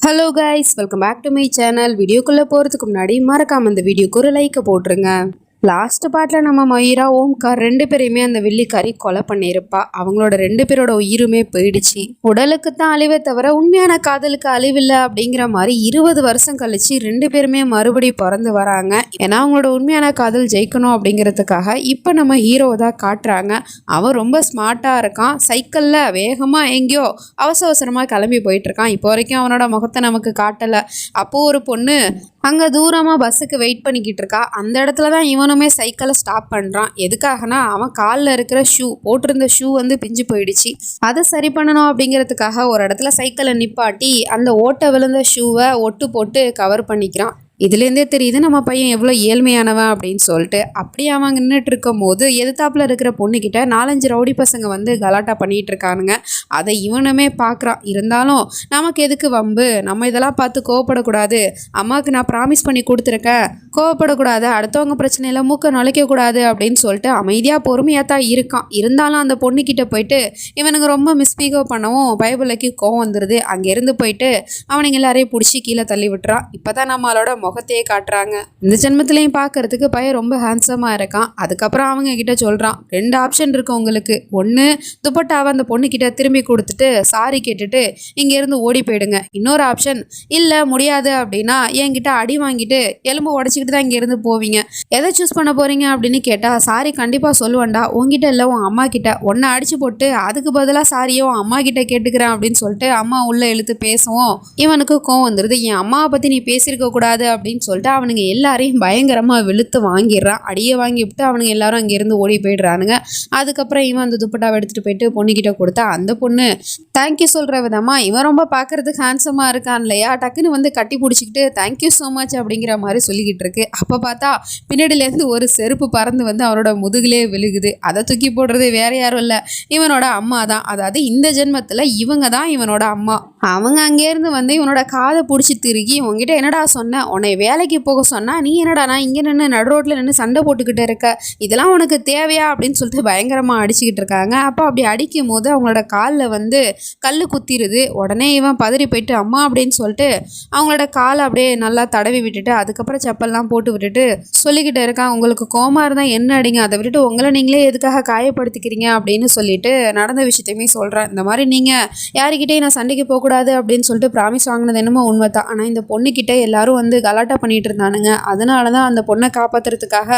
Hello guys, welcome back to my channel. வீடியோக்குள்ளே போகிறதுக்கு முன்னாடி மறக்காமல் இந்த வீடியோக்கு ஒரு லைக்கை போட்டுருங்க. லாஸ்ட் பார்ட்டில் நம்ம மயூரா ஓம்கார் ரெண்டு பேரையுமே அந்த வில்லிக்காரி கொலை பண்ணியிருப்பா. அவங்களோட ரெண்டு பேரோட உயிருமே போயிடுச்சு. உடலுக்கு தான் அழிவே தவிர உண்மையான காதலுக்கு அழிவில்லை அப்படிங்கிற மாதிரி 20 வருஷம் கழிச்சு ரெண்டு பேருமே மறுபடியும் பிறந்து வராங்க. ஏன்னா அவங்களோட உண்மையான காதல் ஜெயிக்கணும் அப்படிங்கிறதுக்காக இப்போ நம்ம ஹீரோவை தான் காட்டுறாங்க. அவன் ரொம்ப ஸ்மார்ட்டாக இருக்கான். சைக்கிளில் வேகமாக எங்கேயோ அவசரமாக கிளம்பி போயிட்டுருக்கான். இப்போ வரைக்கும் அவனோட முகத்தை நமக்கு காட்டலை. அப்போது ஒரு பொண்ணு அங்கே தூரமாக பஸ்ஸுக்கு வெயிட் பண்ணிக்கிட்டு இருக்கா. அந்த இடத்துல தான் இவனுமே சைக்கிளை ஸ்டாப் பண்ணுறான். எதுக்காகனா அவன் காலில் இருக்கிற போட்டிருந்த ஷூ பிஞ்சு போயிடுச்சு. அதை சரி பண்ணணும் அப்படிங்கிறதுக்காக ஒரு இடத்துல சைக்கிளை நிப்பாட்டி அந்த ஓட்டை விழுந்த ஷூவை ஒட்டு போட்டு கவர் பண்ணிக்கிறான். இதுலேருந்தே தெரியுது நம்ம பையன் எவ்வளோ ஏழ்மையானவன் அப்படின்னு சொல்லிட்டு. அப்படியே அவன் நின்றுட்டு இருக்கும் போது எதிர்த்தாப்புல இருக்கிற பொண்ணுக்கிட்ட 4-5 ரவுடி பசங்க கலாட்டா பண்ணிட்டு இருக்கானுங்க. அதை இவனுமே பார்க்குறான். இருந்தாலும் நமக்கு எதுக்கு வம்பு, நம்ம இதெல்லாம் பார்த்து கோவப்படக்கூடாது. அம்மாவுக்கு நான் ப்ராமிஸ் பண்ணி கொடுத்துருக்கேன், கோவப்படக்கூடாது, அடுத்தவங்க பிரச்சனையில் மூக்க நுழைக்கக்கூடாது அப்படின்னு சொல்லிட்டு அமைதியாக பொறுமையாக தான் இருக்கான். இருந்தாலும் அந்த பொண்ணுக்கிட்ட போயிட்டு இவனுங்க ரொம்ப மிஸ்பிஹேவ் பண்ணவும் பைபிளுக்கு கோவம் வந்துடுது. அங்கேருந்து போயிட்டு அவனுங்க எல்லாரையும் பிடிச்சி கீழே தள்ளி விட்டுறான். இப்போ தான் நம்மளோட முகத்தையே காட்டுறாங்க. இந்த ஜென்மத்திலையும் பார்க்கறதுக்கு பையன் ரொம்ப ஹேண்ட்ஸமாக இருக்கான். அதுக்கப்புறம் அவங்க கிட்ட சொல்கிறான், 2 ஆப்ஷன் இருக்கு உங்களுக்கு. ஒன்று, துப்பட்டாவை அந்த பொண்ணுக்கிட்ட திரும்பி கொடுத்துட்டு சாரி கேட்டுட்டு இங்கேருந்து ஓடி போயிடுங்க. இன்னொரு ஆப்ஷன், இல்லை முடியாது அப்படின்னா என்கிட்ட அடி வாங்கிட்டு எலும்பு உடச்சிக்கிட்டு தான் இங்கேருந்து போவீங்க. எதை சூஸ் பண்ண போகிறீங்க அப்படின்னு கேட்டால், சாரி கண்டிப்பாக சொல்லுவேன்டா, உங்ககிட்ட இல்லை உன் அம்மா கிட்ட. ஒன்றை அடிச்சு போட்டு அதுக்கு பதிலாக சாரியை உன் அம்மா கிட்ட கேட்டுக்கிறேன் அப்படின்னு சொல்லிட்டு அம்மா உள்ளே இழுத்து பேசுவோம். இவனுக்கு கோவம் வந்துடுது. என் அம்மாவை பற்றி நீ பேசியிருக்க கூடாது அப்படின்னு சொல்லிட்டு அவனுங்க எல்லாரையும் பயங்கரமாக வெளுத்து வாங்கிடுறான். அடியை வாங்கி விட்டு அவனுங்க எல்லாரும் அங்கேருந்து ஓடி போயிடுறானுங்க. அதுக்கப்புறம் இவன் அந்த துப்பட்டாவை எடுத்துகிட்டு போயிட்டு பொண்ணுக்கிட்ட கொடுத்தா அந்த பொண்ணு தேங்க்யூ சொல்கிற விதமாக இவன் ரொம்ப பார்க்கறதுக்கு ஹேண்ட்ஸமாக இருக்கான் இல்லையா, டக்குன்னு கட்டி பிடிச்சிக்கிட்டு தேங்க்யூ ஸோ மச் அப்படிங்கிற மாதிரி சொல்லிக்கிட்டு இருக்கு. அப்போ பார்த்தா பின்னாடியிலேருந்து ஒரு செருப்பு பறந்து அவனோட முதுகிலே விழுகுது. அதை தூக்கி போடுறது வேற யாரும் இல்லை, இவனோட அம்மா தான். அதாவது இந்த ஜென்மத்தில் இவங்க தான் இவனோட அம்மா. அவங்க அங்கேருந்து இவனோட காதை பிடிச்சி திருகி, உங்ககிட்ட என்னடா சொன்ன, உன்னை வேலைக்கு போக சொன்னா நீ என்னடா நான் இங்கே நின்று நடு ரோட்டில் நின்று சண்டை போட்டுக்கிட்டு இருக்க, இதெல்லாம் உனக்கு தேவையா அப்படின்னு சொல்லிட்டு பயங்கரமாக அடிச்சுக்கிட்டு இருக்காங்க. அப்போ அப்படி அடிக்கும் போது அவங்களோட காலில் கல் குத்திடுது. உடனே இவன் பதறி போயிட்டு அம்மா அப்படின்னு சொல்லிட்டு அவங்களோட காலை அப்படியே நல்லா தடவி விட்டுட்டு அதுக்கப்புறம் செப்பல்லாம் போட்டு விட்டுட்டு சொல்லிக்கிட்டு இருக்கான், உங்களுக்கு கோமா இருந்தால் என்ன அடிங்க, அதை விட்டுட்டு உங்களை நீங்களே எதுக்காக காயப்படுத்திக்கிறீங்க அப்படின்னு சொல்லிட்டு நடந்த விஷயத்தையுமே சொல்கிறேன். இந்த மாதிரி நீங்கள் யாருக்கிட்டே நான் சண்டைக்கு போகக்கூடாது அப்படின்னு சொல்லிட்டு ப்ராமிஸ் வாங்கினது என்னமோ உண்மை தான். ஆனால் இந்த பொண்ணுக்கிட்ட எல்லாரும் கலாட்டா பண்ணிட்டு இருந்தானுங்க. அதனால தான் அந்த பொண்ணை காப்பாற்றுறதுக்காக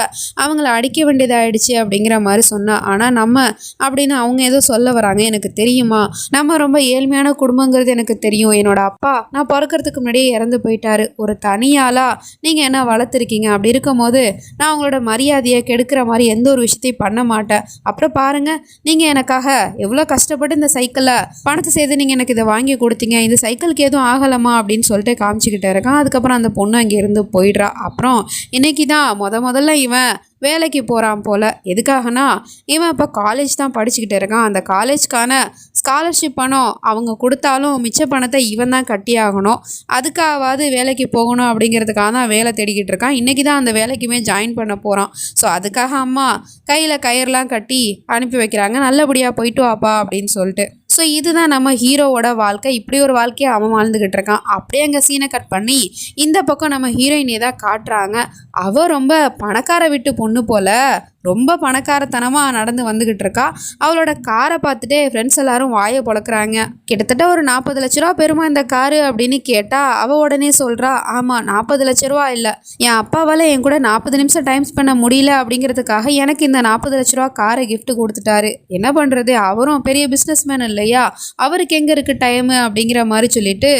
அவங்கள அடிக்க வேண்டியதாயிடுச்சு அப்படிங்கிற மாதிரி சொன்னா. ஆனால் நம்ம அப்படின்னு அவங்க ஏதோ சொல்ல வராங்க. எனக்கு தெரியுமா, நம்ம ரொம்ப ஏழ்மையான குடும்பங்கிறது எனக்கு தெரியும். என்னோட அப்பா நான் பிறக்கிறதுக்கு முன்னாடியே இறந்து போயிட்டாரு. ஒரு தனியாளா நீங்கள் என்ன வளர்த்துருக்கீங்க. அப்படி இருக்கும் போது நான் உங்களோட மரியாதையை கெடுக்கிற மாதிரி எந்த ஒரு விஷயத்தையும் பண்ண மாட்டேன். அப்புறம் பாருங்க, நீங்கள் எனக்காக எவ்வளோ கஷ்டப்பட்டு இந்த சைக்கிளை பணத்தை செய்து நீங்கள் எனக்கு இதை வாங்கி கொடுத்தீங்க, இந்த சைக்கிளுக்கு எதுவும் ஆகலாமா அப்படின்னு சொல்லிட்டு காமிச்சிக்கிட்டே இருக்கான். அதுக்கப்புறம் அந்த பொண்ணு அங்கேருந்து போயிடுறா. அப்புறம் இன்னைக்கு தான் முதல்ல இவன் வேலைக்கு போகிறான் போல். எதுக்காகனா இவன் இப்போ காலேஜ் தான் படிச்சுக்கிட்டு இருக்கான். அந்த காலேஜ்க்கான ஸ்காலர்ஷிப் பணம் அவங்க கொடுத்தாலும் மிச்ச பணத்தை இவன் தான் கட்டி ஆகணும். அதுக்காவது வேலைக்கு போகணும் அப்படிங்கிறதுக்காக தான் வேலை தேடிக்கிட்டு இருக்கான். இன்றைக்கி தான் அந்த வேலைக்குமே ஜாயின் பண்ண போகிறான். ஸோ அதுக்காக அம்மா கையில் கயிறுலாம் கட்டி அனுப்பி வைக்கிறாங்க, நல்லபடியாக போயிட்டு வாப்பா அப்படின்னு சொல்லிட்டு. ஸோ இதுதான் நம்ம ஹீரோவோட வாழ்க்கை. இப்படி ஒரு வாழ்க்கையை அவன் வாழ்ந்துக்கிட்டு இருக்கான். அப்படியே அங்கே சீனை கட் பண்ணி இந்த பக்கம் நம்ம ஹீரோயினே தான் காட்டுறாங்க. அவள் ரொம்ப பணக்கார வீட்டு பொண்ணு போல் ரொம்ப பணக்காரத்தனமாக நடந்து வந்துக்கிட்டு இருக்கா. அவளோட காரை பார்த்துட்டு ஃப்ரெண்ட்ஸ் எல்லாரும் வாயை பொழக்கிறாங்க. கிட்டத்தட்ட ஒரு 40 லட்ச ரூபா பெருமா இந்த காரு அப்படின்னு கேட்டால் அவள் உடனே சொல்கிறா, ஆமாம் 40 லட்ச ரூபா இல்லை, என் அப்பாவால் என் கூட 40 நிமிஷம் டைம் ஸ்பெண்ட் முடியல அப்படிங்கிறதுக்காக எனக்கு இந்த 40 லட்ச ரூபா காரை கிஃப்ட் கொடுத்துட்டாரு. என்ன பண்ணுறது, அவரும் பெரிய பிஸ்னஸ் மேன் இல்லையா, அவருக்கு எங்கே இருக்குது டைமு அப்படிங்கிற மாதிரி சொல்லிட்டு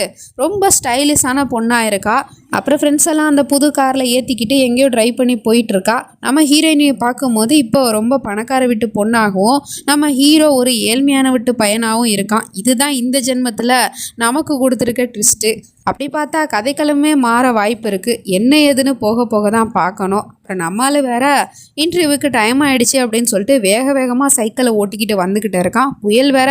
ரொம்ப ஸ்டைலிஷான பொண்ணாக இருக்கா. அப்புறம் ஃப்ரெண்ட்ஸ் எல்லாம் அந்த புது காரில் ஏற்றிக்கிட்டு எங்கேயோ ட்ரைவ் பண்ணி போயிட்டுருக்கா. நம்ம ஹீரோயினியை பார்க்கும்போது இப்போ ரொம்ப பணக்கார வீட்டு பொண்ணாகவும் நம்ம ஹீரோ ஒரு ஏழ்மையான வீட்டு பையனாகவும் இருக்கான். இதுதான் இந்த ஜென்மத்தில் நமக்கு கொடுத்துருக்க ட்விஸ்ட்டு. அப்படி பார்த்தா கதைக்களமே மாற வாய்ப்பு இருக்குது. என்ன ஏதுன்னு போக போக தான் பார்க்கணும். அப்புறம் நம்மளால வேற இன்டர்வியூவுக்கு டைம் ஆகிடுச்சு அப்படின்னு சொல்லிட்டு வேகமாக சைக்கிளை ஓட்டிக்கிட்டு வந்துக்கிட்டு இருக்கான். புயல் வேற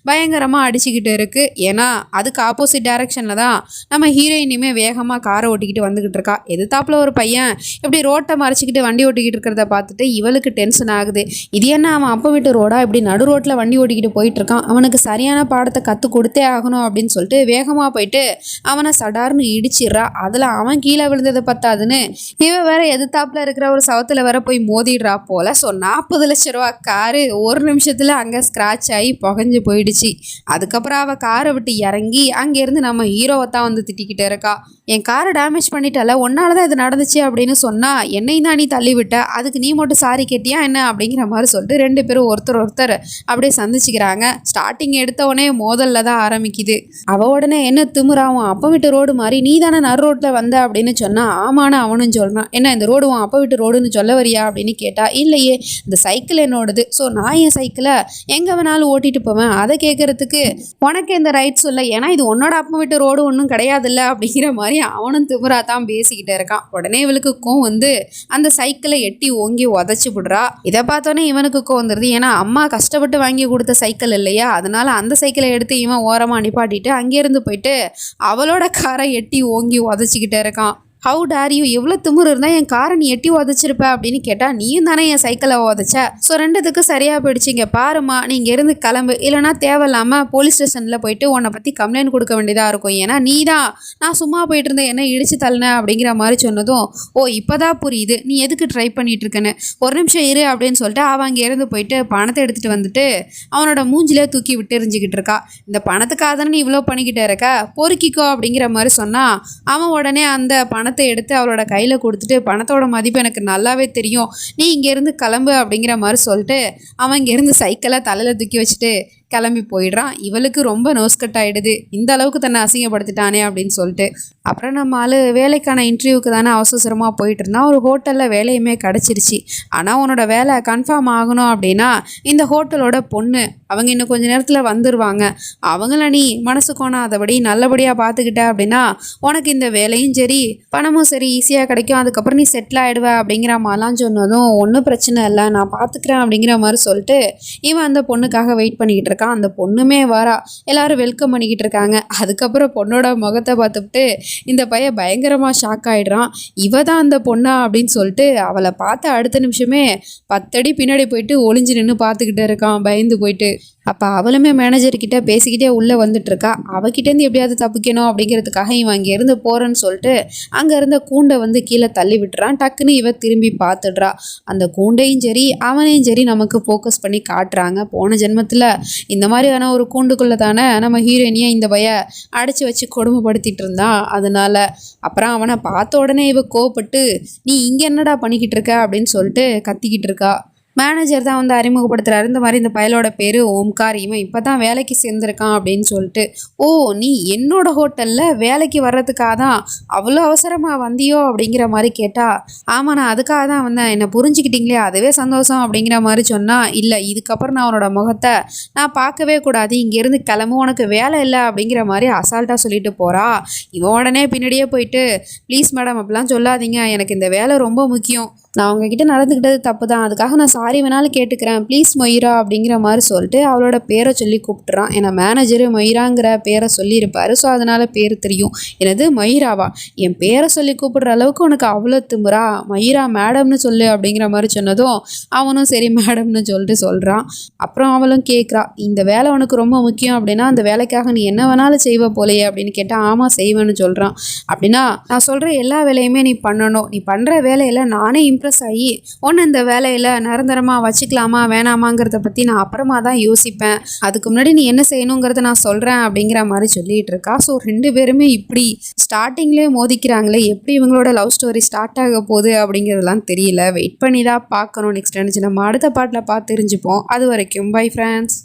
பயங்கரமாக அடிச்சுக்கிட்டு இருக்குது. ஏன்னா அதுக்கு ஆப்போசிட் டைரக்ஷனில் தான் நம்ம ஹீரோயினுமே வேகமாக காரை ஓட்டிக்கிட்டு வந்துக்கிட்டு இருக்கா. எதிர்த்தாப்புல ஒரு பையன் இப்படி ரோட்டை மறைச்சிக்கிட்டு வண்டி ஓட்டிக்கிட்டு இருக்கிறத பார்த்துட்டு இவளுக்கு டென்ஷன் ஆகுது. இது என்ன அவன் அப்போ வீட்டு ரோடா, இப்படி நடு ரோட்டில் வண்டி ஓட்டிக்கிட்டு போயிட்டு இருக்கான், அவனுக்கு சரியான பாடத்தை கற்றுக் கொடுத்தே ஆகணும் அப்படின்னு சொல்லிட்டு வேகமாக போயிட்டு அவனை அவனை சடார்னு இடிச்சிடுறா. அதில் அவன் கீழே விழுந்ததை பத்தாதுன்னு இவன் வேற எதிர்த்தாப்புல இருக்கிற ஒரு சவத்தில் வேற போய் மோதிடுறா போல. ஸோ 40 லட்ச ரூபா காரு ஒரு நிமிஷத்தில் அங்கே ஸ்க்ராட்ச் ஆகி புகஞ்சு போயிடுச்சு. அதுக்கப்புறம் அவள் காரை விட்டு இறங்கி அங்கேருந்து நம்ம ஹீரோவை தான் வந்து திட்டிக்கிட்டு இருக்கா. என் காரை டேமேஜ் பண்ணிட்டால, ஒன்னால தான் இது நடந்துச்சு அப்படின்னு சொன்னா என்னையும் தான் நீ தள்ளி விட்ட, அதுக்கு நீ மட்டும் சாரி கேட்டியா என்ன அப்படிங்கிற மாதிரி சொல்லிட்டு 2 பேரும் ஒருத்தர் அப்படியே சந்திச்சுக்கிறாங்க. ஸ்டார்டிங் எடுத்தவொடனே மோதல்ல தான் ஆரம்பிக்குது. அவ உடனே என்ன திமுறாவும் அப்ப விட்டு ரோடு மாதிரி நீ தானே நடு ரோட்ல வந்த அப்படின்னு சொன்னா ஆமான்னு அவனும் சொல்றான். என்ன இந்த ரோடு உன் அப்ப விட்டு ரோடுன்னு சொல்ல வரியா அப்படின்னு கேட்டா இல்லையே இந்த சைக்கிள் என்னோடது, ஸோ நான் என் சைக்கிளை எங்க வேணாலும் ஓட்டிட்டு போவேன், அதை கேட்கறதுக்கு உனக்கு எந்த ரைட்ஸ் இல்லை, ஏன்னா இது உன்னோட அப்ப விட்டு ரோடு ஒன்றும் கிடையாதுல்ல அப்படிங்கிற மாதிரி அவனும் திமுறா தான் பேசிக்கிட்டே இருக்கான். உடனே இவளுக்கு கோவம் வந்து அந்த சைக்கிளை எட்டி ஓங்கி உதச்சி விடுறா. இதை பார்த்தோன்னே இவனுக்கு கோவம் வந்துடுது. ஏன்னா அம்மா கஷ்டப்பட்டு வாங்கி கொடுத்த சைக்கிள் இல்லையா, அதனால அந்த சைக்கிளை எடுத்து இவன் ஓரமாக நிப்பாட்டிட்டு அங்கேருந்து போயிட்டு அவளோட காரை எட்டி ஓங்கி உதச்சிக்கிட்டே இருக்கான். ஹவு டேர் யூ, எவ்வளோ திமுரு இருந்தால் என் காரை நீ எட்டி உதச்சிருப்ப அப்படின்னு கேட்டால் நீயும் தானே என் சைக்கிளை உதச்ச, ஸோ ரெண்டுத்துக்கு சரியாக போயிடுச்சிங்க பாருமா, நீ இங்கேருந்து கிளம்பு, இல்லைனா தேவையில்லாமல் போலீஸ் ஸ்டேஷனில் போயிட்டு உன்னை பற்றி கம்ப்ளைண்ட் கொடுக்க வேண்டியதாக இருக்கும், ஏன்னா நீ தான் நான் சும்மா போயிட்டு இருந்தேன் என்ன இடிச்சு தள்ளின அப்படிங்கிற மாதிரி சொன்னதும் ஓ இப்போதான் புரியுது நீ எதுக்கு ட்ரை பண்ணிட்டு இருக்கேன்னு, ஒரு நிமிஷம் இரு அப்படின்னு சொல்லிட்டு அவன் அங்கேருந்து போயிட்டு பணத்தை எடுத்துகிட்டு வந்துட்டு அவனோட மூஞ்சிலே தூக்கி விட்டு எரிஞ்சிக்கிட்டு இருக்கா. இந்த பணத்துக்காக தானே நீ இவ்வளோ பண்ணிக்கிட்டே இருக்க, பொறுக்கிக்கோ அப்படிங்கிற மாதிரி சொன்னால் அவன் உடனே அந்த பணத்தை எடுத்து அவளோட கையில் கொடுத்துட்டு பணத்தோட மதிப்பு எனக்கு நல்லாவே தெரியும், நீ இங்கேருந்து கிளம்பு அப்படிங்கிற மாதிரி சொல்லிட்டு அவன் இங்கேருந்து சைக்கிளை தலையில் தூக்கி வச்சுட்டு கிளம்பி போயிடுறான். இவளுக்கு ரொம்ப நோஸ்கட் ஆகிடுது, இந்த அளவுக்கு தன்னை அசிங்கப்படுத்திட்டானே அப்படின்னு சொல்லிட்டு. அப்புறம் நம்ம ஆள் வேலைக்கான இன்டர்வியூக்கு தானே அவசரமாக போயிட்டு இருந்தான். ஒரு ஹோட்டலில் வேலையுமே கிடச்சிருச்சு. ஆனால் உன்னோட வேலை கன்ஃபார்ம் ஆகணும் அப்படின்னா இந்த ஹோட்டலோட பொண்ணு அவங்க இன்னும் கொஞ்சம் நேரத்தில் வந்துடுவாங்க, அவங்கள நீ மனசு கோணாதபடி நல்லபடியாக பார்த்துக்கிட்ட அப்படின்னா உனக்கு இந்த வேலையும் சரி பணமும் சரி ஈஸியாக கிடைக்கும், அதுக்கப்புறம் நீ செட்டில் ஆகிடுவ அப்படிங்கிற மாதிரிலாம் சொன்னதும் ஒன்றும் பிரச்சனை இல்லை நான் பார்த்துக்கிறேன் அப்படிங்கிற மாதிரி சொல்லிட்டு இவன் அந்த பொண்ணுக்காக வெயிட் பண்ணிக்கிட்டு இருக்கான். அந்த பொண்ணுமே வரா, எல்லாரும் வெல்கம் பண்ணிக்கிட்டு இருக்காங்க. அதுக்கப்புறம் பொண்ணோட முகத்தை பார்த்துட்டு இந்த பையன் பயங்கரமா ஷாக் ஆயிடுறான். இவ தான் அந்த பொண்ணா அப்படின்னு சொல்லிட்டு அவளை பார்த்த அடுத்த நிமிஷமே 10 அடி பின்னாடி போயிட்டு ஒளிஞ்சு நின்று பார்த்துக்கிட்டே இருக்கான் பயந்து போயிட்டு. அப்போ அவளுமே மேனேஜர்கிட்ட பேசிக்கிட்டே உள்ளே வந்துட்டுருக்கா. அவகிட்டேருந்து எப்படியாவது தப்பிக்கணும் அப்படிங்கிறதுக்காக இவன் அங்கேருந்து போகிறேன்னு சொல்லிட்டு அங்கே இருந்த கூண்டை வந்து கீழே தள்ளி விட்டுறான். டக்குன்னு இவ திரும்பி பார்த்துடுறா. அந்த கூண்டையும் சரி அவனையும் சரி நமக்கு ஃபோக்கஸ் பண்ணி காட்டுறாங்க. போன ஜென்மத்தில் இந்த மாதிரியான ஒரு கூண்டுக்குள்ளே தானே நம்ம ஹீரோயினியை இந்த பைய அடைச்சி வச்சு கொடுமைப்படுத்திட்டு இருந்தான். அதனால அப்புறம் அவனை பார்த்த உடனே இவ கோவப்பட்டு நீ இங்கே என்னடா பண்ணிக்கிட்டு இருக்க அப்படின்னு சொல்லிட்டு கத்திக்கிட்டு இருக்கா. மேனேஜர் தான் வந்து அறிமுகப்படுத்துகிறாரு. இந்த மாதிரி இந்த பயலோட பேர் ஓம்கார், இவன் இப்போ தான் வேலைக்கு சேர்ந்துருக்கான் அப்படின்னு சொல்லிட்டு. ஓ நீ என்னோட ஹோட்டலில் வேலைக்கு வர்றதுக்காக தான் அவ்வளோ அவசரமாக வந்தியோ அப்படிங்கிற மாதிரி கேட்டா ஆமாம் நான் அதுக்காக தான் வந்தேன், என்னை புரிஞ்சுக்கிட்டீங்களே அதுவே சந்தோஷம் அப்படிங்கிற மாதிரி சொன்னால் இல்லை இதுக்கப்புறம் நான் அவனோட முகத்தை நான் பார்க்கவே கூடாது, இங்கேருந்து கிளம்பு உனக்கு வேலை இல்லை அப்படிங்கிற மாதிரி அசால்ட்டாக சொல்லிட்டு போகிறா. இவன் உடனே பின்னாடியே போயிட்டு ப்ளீஸ் மேடம் அப்படிலாம் சொல்லாதீங்க, எனக்கு இந்த வேலை ரொம்ப முக்கியம், நான் உங்ககிட்ட நடந்துக்கிட்டது தப்பு தான், அதுக்காக நான் சாரி வேணாலும் கேட்டுக்கிறேன், ப்ளீஸ் மொய்ரா அப்படிங்கிற மாதிரி சொல்லிட்டு அவளோட பேரை சொல்லி கூப்பிட்டுறான். ஏன்னா மேனேஜரு மொய்ராங்கிற பேரை சொல்லியிருப்பாரு, ஸோ அதனால் பேர் தெரியும். எனது மொய்ராவா, என் பேரை சொல்லி கூப்பிடுற அளவுக்கு உனக்கு அவ்வளோ திமுறா, மொய்ரா மேடம்னு சொல்லு அப்படிங்கிற மாதிரி சொன்னதும் அவனும் சரி மேடம்னு சொல்லிட்டு சொல்கிறான். அப்புறம் அவளும் கேட்குறா இந்த வேலை உனக்கு ரொம்ப முக்கியம் அப்படின்னா அந்த வேலைக்காக நீ என்ன வேணாலும் செய்வ போலையே அப்படின்னு கேட்டால் ஆமாம் செய்வேன்னு சொல்கிறான். அப்படின்னா நான் சொல்கிற எல்லா வேலையுமே நீ பண்ணணும், நீ பண்ணுற வேலையில் நானே இம்ப்ரெஸ் ஆகி ஒன்று இந்த வேலையில் நிரந்தரமாக வச்சுக்கலாமா வேணாமாங்கிறத பற்றி நான் அப்புறமா தான் யோசிப்பேன், அதுக்கு முன்னாடி நீ என்ன செய்யணுங்கிறத நான் சொல்கிறேன் அப்படிங்கிற மாதிரி சொல்லிகிட்டு இருக்கா. ஸோ 2 பேருமே இப்படி ஸ்டார்டிங்லேயே மோதிக்கிறாங்களே, எப்படி இவங்களோட லவ் ஸ்டோரி ஸ்டார்ட் ஆக போகுது அப்படிங்கிறதுலாம் தெரியல, வெயிட் பண்ணி தான் பார்க்கணும். நெக்ஸ்ட் நம்ம அடுத்த பாட்டில் பார்த்து தெரிஞ்சுப்போம். அது வரைக்கும் பை ஃப்ரெண்ட்ஸ்.